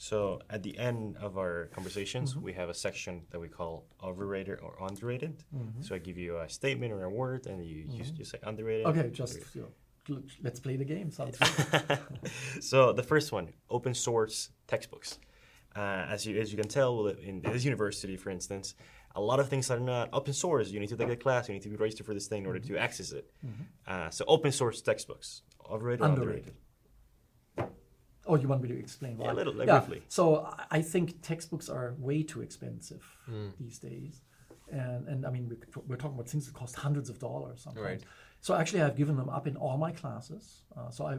So at the end of our conversations, we have a section that we call overrated or underrated. So I give you a statement or a word, and you say underrated. Okay, just let's play the game. Sounds good. So the first one, open source textbooks. As you can tell, in this university, for instance, a lot of things are not open source. You need to take a class. You need to be registered for this thing in order to access it. So open source textbooks, overrated or underrated? Oh, you want me to explain why? Yeah, a little, briefly. So I think textbooks are way too expensive these days. And I mean, we're talking about things that cost hundreds of dollars sometimes. Right. So actually, I've given them up in all my classes.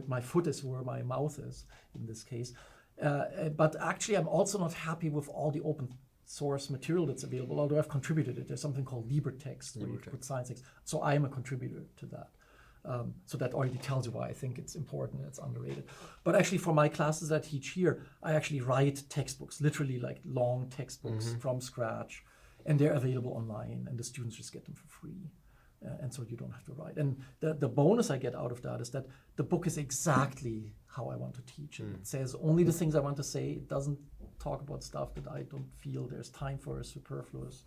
My foot is where my mouth is in this case. But actually, I'm also not happy with all the open source material that's available, although I've contributed it. There's something called LibreText, where you put science text. So I am a contributor to that. So that already tells you why I think it's important and it's underrated. But actually, for my classes I teach here, I actually write textbooks, literally like long textbooks from scratch, and they're available online, and the students just get them for free. And so you don't have to write. And the bonus I get out of that is that the book is exactly how I want to teach it. It says only the things I want to say. It doesn't talk about stuff that I don't feel there's time for, is superfluous.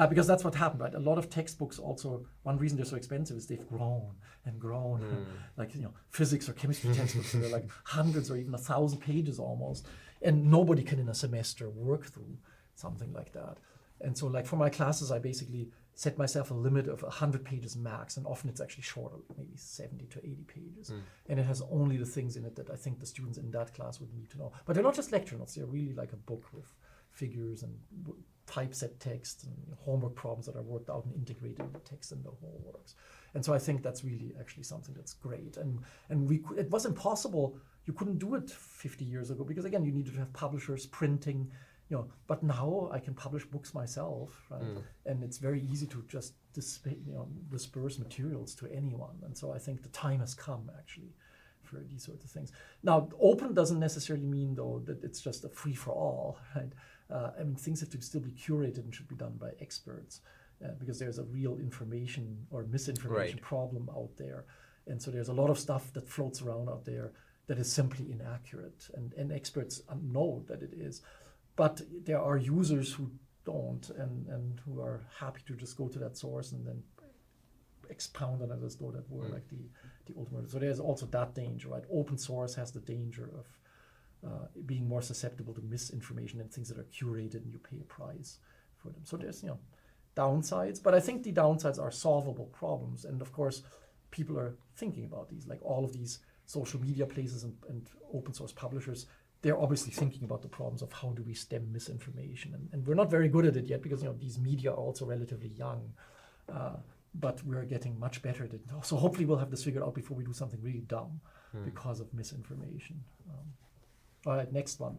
Because that's what happened, right? A lot of textbooks also, one reason they're so expensive is they've grown and grown. Like, physics or chemistry textbooks, they're like hundreds or even 1,000 pages almost. And nobody can in a semester work through something like that. And so like for my classes, I basically set myself a limit of 100 pages max, and often it's actually shorter, maybe 70 to 80 pages. And it has only the things in it that I think the students in that class would need to know. But they're not just lecture notes, they're really like a book with figures and typeset text and homework problems that are worked out and integrated in the text, and the whole works. And so I think that's really actually something that's great. And it was impossible. You couldn't do it 50 years ago because, again, you needed to have publishers printing, but now I can publish books myself, right? And it's very easy to just disperse materials to anyone. And so I think the time has come actually for these sorts of things. Now, open doesn't necessarily mean though that it's just a free for all, right? I mean, things have to still be curated and should be done by experts because there's a real information or misinformation problem out there. And so there's a lot of stuff that floats around out there that is simply inaccurate, and experts know that it is. But there are users who don't and who are happy to just go to that source and then expound on it as though that were like the ultimate. So there's also that danger, right? Open source has the danger of being more susceptible to misinformation and things that are curated and you pay a price for them. So there's downsides, but I think the downsides are solvable problems. And of course, people are thinking about these, like all of these social media places and open source publishers. They're obviously thinking about the problems of how do we stem misinformation. And we're not very good at it yet because these media are also relatively young. But we're getting much better at it. So hopefully we'll have this figured out before we do something really dumb because of misinformation. All right, next one.